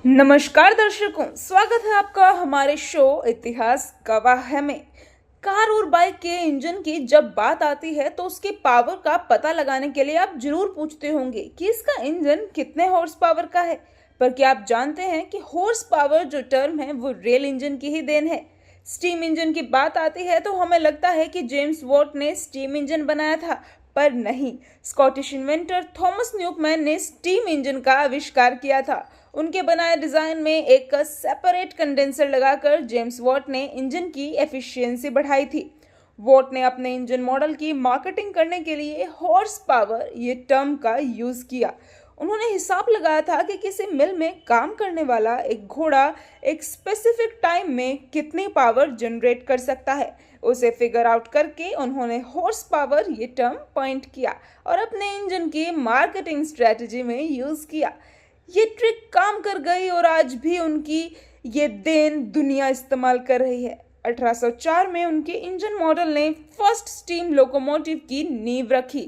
नमस्कार दर्शकों, स्वागत है आपका हमारे शो इतिहास गवाह है में। कार और बाइक के इंजन की जब बात आती है तो उसके पावर का पता लगाने के लिए आप जरूर पूछते होंगे कि इसका इंजन कितने हॉर्स पावर का है। पर क्या आप जानते हैं कि हॉर्स पावर जो टर्म है वो रेल इंजन की ही देन है। स्टीम इंजन की बात आती है तो हमें लगता है कि जेम्स वॉट ने स्टीम इंजन बनाया था, पर नहीं। स्कॉटिश इन्वेंटर थॉमस न्यूकमैन ने स्टीम इंजन का आविष्कार किया था। उनके बनाए डिजाइन में एक सेपरेट कंडेंसर लगाकर जेम्स वॉट ने इंजन की एफिशिएंसी बढ़ाई थी। वॉट ने अपने इंजन मॉडल की मार्केटिंग करने के लिए हॉर्स पावर ये टर्म का यूज किया। उन्होंने हिसाब लगाया था कि किसी मिल में काम करने वाला एक घोड़ा एक स्पेसिफिक टाइम में कितनी पावर जनरेट कर सकता है। उसे फिगर आउट करके उन्होंने हॉर्स पावर ये टर्म पॉइंट किया और अपने इंजन की मार्केटिंग स्ट्रेटजी में यूज किया। ये ट्रिक काम कर गई और आज भी उनकी ये देन दुनिया इस्तेमाल कर रही है। 1804 में उनके इंजन मॉडल ने फर्स्ट स्टीम लोकोमोटिव की नींव रखी।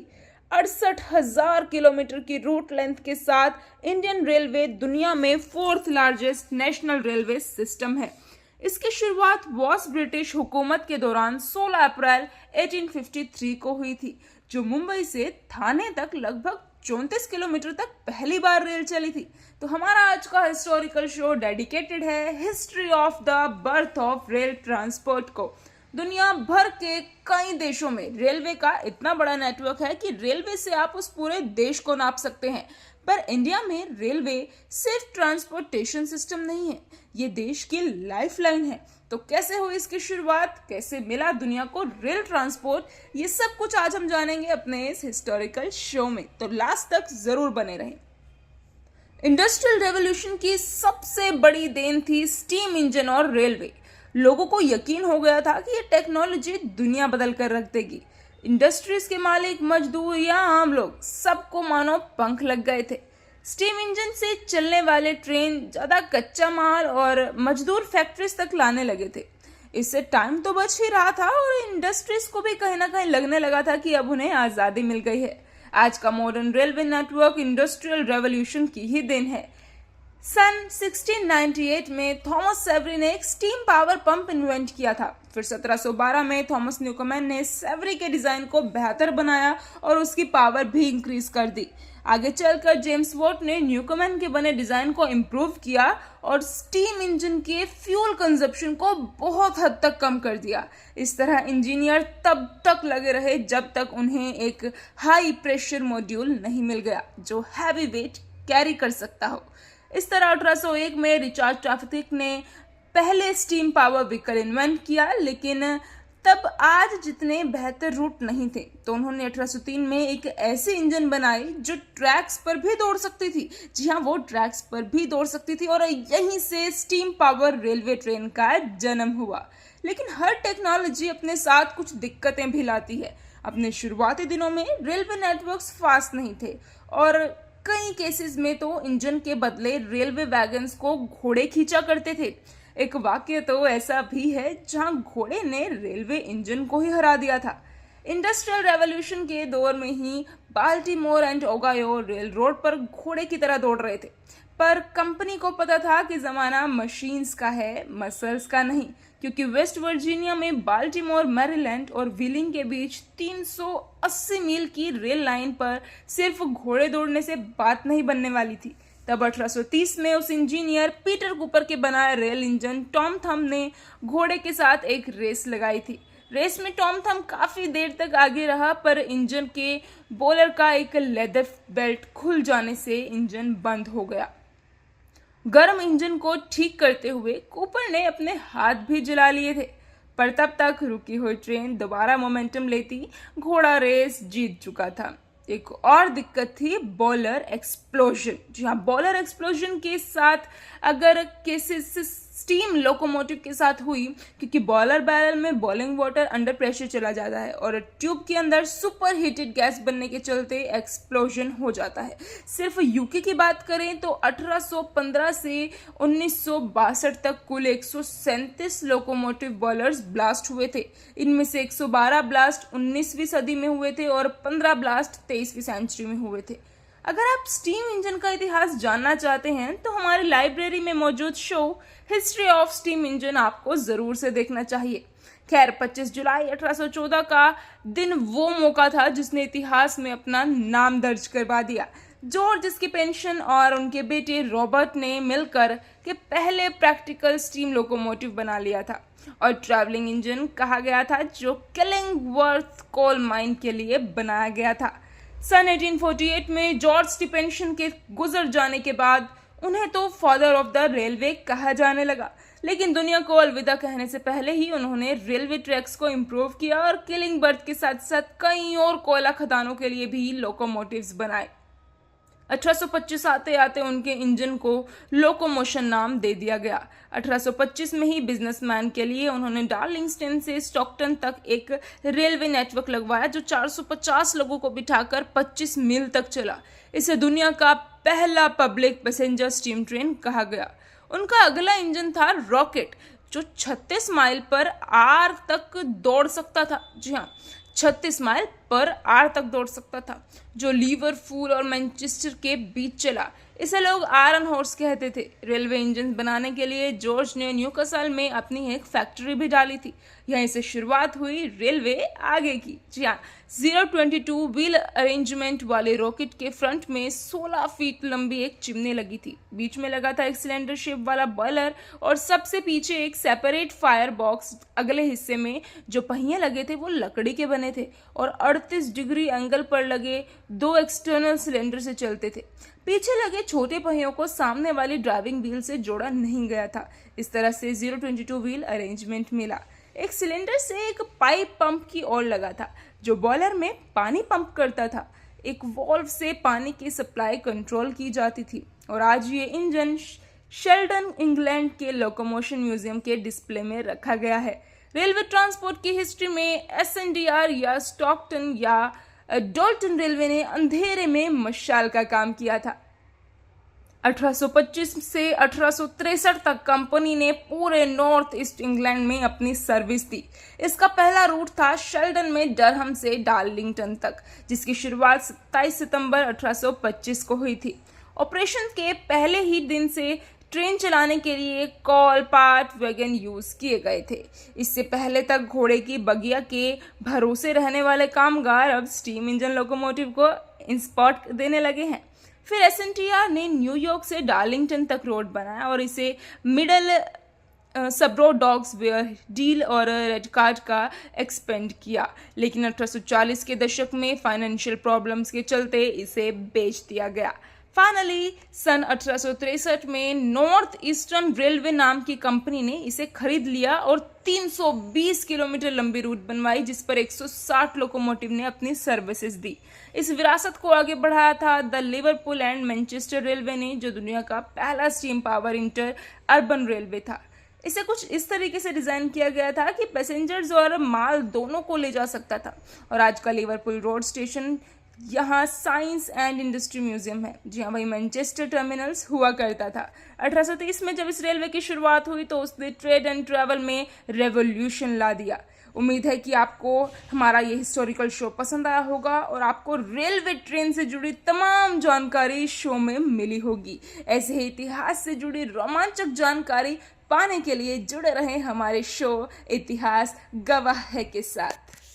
68,000 किलोमीटर की रूट लेंथ के साथ इंडियन रेलवे दुनिया में fourth largest national railway system है। इसकी शुरुआत वॉस ब्रिटिश हुकूमत के दौरान 16 अप्रैल 1853 को हुई थी, जो मुंबई से थाने तक लगभग 34 किलोमीटर तक पहली बार रेल चली थी। तो हमारा आज का हिस्टोरिकल शो डेडिकेटेड है history of the birth of rail transport को। दुनिया भर के कई देशों में रेलवे का इतना बड़ा नेटवर्क है कि रेलवे से आप उस पूरे देश को नाप सकते हैं। पर इंडिया में रेलवे सिर्फ ट्रांसपोर्टेशन सिस्टम नहीं है, ये देश की लाइफलाइन है। तो कैसे हुई इसकी शुरुआत, कैसे मिला दुनिया को रेल ट्रांसपोर्ट, ये सब कुछ आज हम जानेंगे अपने इस हिस्टोरिकल शो में। तो लास्ट तक जरूर बने रहें। इंडस्ट्रियल रेवोल्यूशन की सबसे बड़ी देन थी स्टीम इंजन और रेलवे। लोगों को यकीन हो गया था कि ये टेक्नोलॉजी दुनिया बदल कर रख देगी। इंडस्ट्रीज के मालिक, मजदूर या आम लोग, सबको मानो पंख लग गए थे। स्टीम इंजन से चलने वाले ट्रेन ज्यादा कच्चा माल और मजदूर फैक्ट्रीज तक लाने लगे थे। इससे टाइम तो बच ही रहा था और इंडस्ट्रीज को भी कहीं ना कहीं लगने लगा था कि अब उन्हें आजादी मिल गई है। आज का modern railway network industrial revolution की ही देन है। सन 1698 में थॉमस सेवरी ने एक स्टीम पावर पंप इन्वेंट किया था। फिर 1712 में थॉमस न्यूकमैन ने सेवरी के डिजाइन को बेहतर बनाया और उसकी पावर भी इंक्रीज कर दी। आगे चलकर जेम्स वॉट ने न्यूकमैन के बने डिजाइन को इम्प्रूव किया और स्टीम इंजन के फ्यूल कंजप्शन को बहुत हद तक कम कर दिया। इस तरह इंजीनियर तब तक लगे रहे जब तक उन्हें एक हाई प्रेशर मॉड्यूल नहीं मिल गया जो हैवी वेट कैरी कर सकता हो। इस तरह 1801 में रिचर्ड ट्रैफिक ने पहले स्टीम पावर व्हीकल इन्वेंट किया, लेकिन तब आज जितने बेहतर रूट नहीं थे। तो उन्होंने 1803 में एक ऐसी इंजन बनाई जो ट्रैक्स पर भी दौड़ सकती थी। जी हाँ, वो ट्रैक्स पर भी दौड़ सकती थी और यहीं से स्टीम पावर रेलवे ट्रेन का जन्म हुआ। लेकिन हर टेक्नोलॉजी अपने साथ कुछ दिक्कतें भी लाती है। अपने शुरुआती दिनों में रेलवे नेटवर्क्स फास्ट नहीं थे और कई केसेस में तो इंजन के बदले रेलवे वैगन्स को घोड़े खींचा करते थे। एक वाक्य तो ऐसा भी है जहां घोड़े ने रेलवे इंजन को ही हरा दिया था। इंडस्ट्रियल रेवोल्यूशन के दौर में ही बाल्टीमोर एंड ओगायो रेल रोड पर घोड़े की तरह दौड़ रहे थे। पर कंपनी को पता था कि जमाना मशीन्स का है, मसल्स का नहीं, क्योंकि वेस्ट वर्जीनिया में बाल्टीमोर, मैरीलैंड और व्हीलिंग के बीच 380 मील की रेल लाइन पर सिर्फ घोड़े दौड़ने से बात नहीं बनने वाली थी। तब 1830 में उस इंजीनियर पीटर कूपर के बनाए रेल इंजन टॉम थम ने घोड़े के साथ एक रेस लगाई थी। रेस में टॉम थम काफी देर तक आगे रहा, पर इंजन के बोलर का एक लेदर बेल्ट खुल जाने से इंजन बंद हो गया। गर्म इंजन को ठीक करते हुए कूपर ने अपने हाथ भी जला लिए थे, पर तब तक रुकी हुई ट्रेन दोबारा मोमेंटम लेती घोड़ा रेस जीत चुका था। एक और दिक्कत थी बॉयलर एक्सप्लोजन। जी हाँ, बॉयलर एक्सप्लोजन के साथ अगर केसेस स्टीम लोकोमोटिव के साथ हुई, क्योंकि बॉयलर बैरल में बॉइलिंग वाटर अंडर प्रेशर चला जाता है और ट्यूब के अंदर सुपर हीटेड गैस बनने के चलते एक्सप्लोजन हो जाता है। सिर्फ यूके की बात करें तो 1815 से 1962 तक कुल 137 लोकोमोटिव बॉयलर्स ब्लास्ट हुए थे। इनमें से 112 ब्लास्ट 19वीं सदी में हुए थे और 15 ब्लास्ट 23वीं सेंचुरी में हुए थे। अगर आप स्टीम इंजन का इतिहास जानना चाहते हैं तो हमारी लाइब्रेरी में मौजूद show history of steam engine आपको जरूर से देखना चाहिए। खैर, 25 जुलाई 1814 का दिन वो मौका था जिसने इतिहास में अपना नाम दर्ज करवा दिया। जॉर्ज स्किपेंशन और उनके बेटे रॉबर्ट ने मिलकर के पहले प्रैक्टिकल स्टीम लोकोमोटिव बना लिया था और ट्रैवलिंग इंजन कहा गया था, जो किलिंगवर्थ कोल माइन के लिए बनाया गया था। सन 1848 में जॉर्ज स्टिपेंशन के गुजर जाने के बाद उन्हें तो फादर ऑफ द रेलवे कहा जाने लगा, लेकिन दुनिया को अलविदा कहने से पहले ही उन्होंने रेलवे ट्रैक्स को इम्प्रूव किया और किलिंगबर्थ के साथ साथ कई और कोयला खदानों के लिए भी लोकोमोटिव्स बनाए। 1825 आते आते उनके इंजन को लोकोमोशन नाम दे दिया गया। 1825 में ही बिजनेसमैन के लिए उन्होंने डार्लिंगस्टन से स्टॉकटन तक एक रेलवे नेटवर्क लगवाया, जो 450 लोगों को बिठाकर 25 मील तक चला। इसे दुनिया का पहला पब्लिक पैसेंजर स्टीम ट्रेन कहा गया। उनका अगला इंजन था रॉकेट, जो 36 माइल पर आर तक दौड़ सकता था। जी हाँ, 36 माइल पर आर तक दौड़ सकता था, जो लिवरपूल और मैनचेस्टर के बीच चला। इसे लोग आयरन हॉर्स कहते थे। रेलवे इंजन बनाने के लिए जॉर्ज ने न्यूकासल में अपनी एक फैक्ट्री भी डाली थी। यहीं से शुरुआत हुई रेलवे आगे की। जी हाँ, 022 व्हील अरेंजमेंट वाले रॉकेट के फ्रंट में 16 फीट लंबी एक चिमनी लगी थी। बीच में लगा था एक सिलेंडर शेप वाला बॉयलर और सबसे पीछे एक सेपरेट फायर बॉक्स। अगले हिस्से में जो पहिए लगे थे वो लकड़ी के बने थे और 38 डिग्री एंगल पर लगे 2 एक्सटर्नल सिलेंडर से चलते थे। पीछे लगे छोटे पहियों को सामने वाली ड्राइविंग व्हील से जोड़ा नहीं गया था। इस तरह से 022 व्हील अरेंजमेंट मिला। एक सिलेंडर से एक पाइप पंप की ओर लगा था, जो बॉयलर में पानी पंप करता था। एक वॉल्व से पानी की सप्लाई कंट्रोल की जाती थी और आज ये इंजन शेल्डन इंग्लैंड के लोकोमोशन म्यूजियम के डिस्प्ले में रखा गया है। रेलवे ट्रांसपोर्ट की हिस्ट्री में एसएनडीआर या स्टॉकटन या डोल्टन रेलवे ने अंधेरे में मशाल का काम किया था। 1825 से 1863 तक कंपनी ने पूरे नॉर्थ ईस्ट इंग्लैंड में अपनी सर्विस दी। इसका पहला रूट था शेल्डन में डरहम से डार्लिंगटन तक, जिसकी शुरुआत 27 सितंबर 1825 को हुई थी। ऑपरेशन के पहले ही दिन से ट्रेन चलाने के लिए कॉल पार्ट वैगन यूज किए गए थे। इससे पहले तक घोड़े की बगिया के भरोसे रहने वाले कामगार अब स्टीम इंजन लोकोमोटिव को इंस्पॉट देने लगे हैं। फिर एसएनटीआर ने न्यूयॉर्क से डार्लिंगटन तक रोड बनाया और इसे मिडल सबरो डॉग्स वेयर डील और रेड कार्ड का एक्सपेंड किया, लेकिन 1840 के दशक में फाइनेंशियल प्रॉब्लम्स के चलते इसे बेच दिया गया। फाइनली सन 1863 में नॉर्थ ईस्टर्न रेलवे नाम की कंपनी ने इसे खरीद लिया और 320 किलोमीटर लंबी रूट बनवाई, जिस पर 160 लोकोमोटिव ने अपनी सर्विसेज दी। इस विरासत को आगे बढ़ाया था the Liverpool and Manchester railway ने, जो दुनिया का पहला steam power inter urban railway था। इसे कुछ इस तरीके से डिजाइन किया गया था कि पैसेंजर्स और माल दोनों को ले जा सकता था। और आज का लिवरपूल रोड स्टेशन यहाँ साइंस एंड इंडस्ट्री म्यूजियम है। जी हाँ, वही मैनचेस्टर टर्मिनल्स हुआ करता था। 1830 में जब इस रेलवे की शुरुआत हुई तो उसने ट्रेड एंड ट्रैवल में रेवोल्यूशन ला दिया। उम्मीद है कि आपको हमारा ये हिस्टोरिकल शो पसंद आया होगा और आपको रेलवे ट्रेन से जुड़ी तमाम जानकारी शो में मिली होगी। ऐसे ही इतिहास से जुड़ी रोमांचक जानकारी पाने के लिए जुड़े रहें हमारे शो इतिहास गवाह है के साथ।